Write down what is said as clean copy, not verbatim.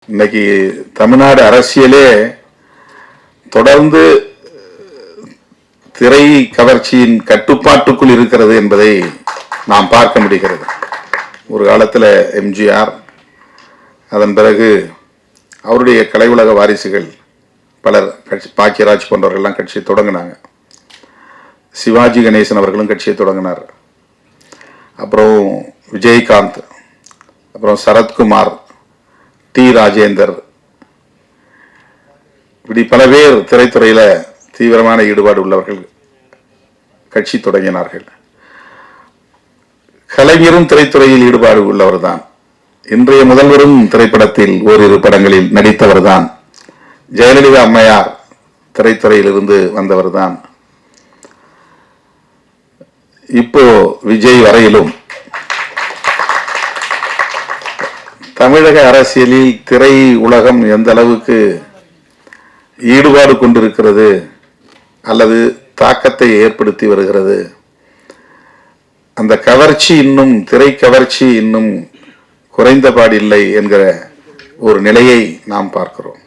இன்னைக்கு தமிழ்நாடு அரசியலே தொடர்ந்து திரை கவர்ச்சியின் கட்டுப்பாட்டுக்குள் இருக்கிறது என்பதை நாம் பார்க்க முடிகிறது. ஒரு காலத்தில் எம்ஜிஆர், அதன் பிறகு அவருடைய கலை உலக வாரிசுகள் பலர் கட்சி, பாக்கியராஜ் போன்றவர்கள்லாம் கட்சியை தொடங்கினாங்க. சிவாஜி கணேசன் அவர்களும் கட்சியை தொடங்கினார். அப்புறம் விஜயகாந்த், அப்புறம் சரத்குமார், டி ராஜேந்தர், இப்படி பல பேர் திரைத்துறையில் தீவிரமான ஈடுபாடு உள்ளவர்கள் கட்சி தொடங்கினார்கள். கலைஞரும் திரைத்துறையில் ஈடுபாடு உள்ளவர் தான். இன்றைய முதல்வரும் திரைப்படத்தில் ஓரிரு படங்களில் நடித்தவர் தான். ஜெயலலிதா அம்மையார் திரைத்துறையிலிருந்து வந்தவர் தான். இப்போ விஜய் வரையிலும் தமிழக அரசியலில் திரை உலகம் எந்த அளவுக்கு ஈடுபாடு கொண்டிருக்கிறது அல்லது தாக்கத்தை ஏற்படுத்தி வருகிறது, அந்த கவர்ச்சி இன்னும், திரை கவர்ச்சி இன்னும் குறைந்தபாடில்லை என்கிற ஒரு நிலையை நாம் பார்க்கிறோம்.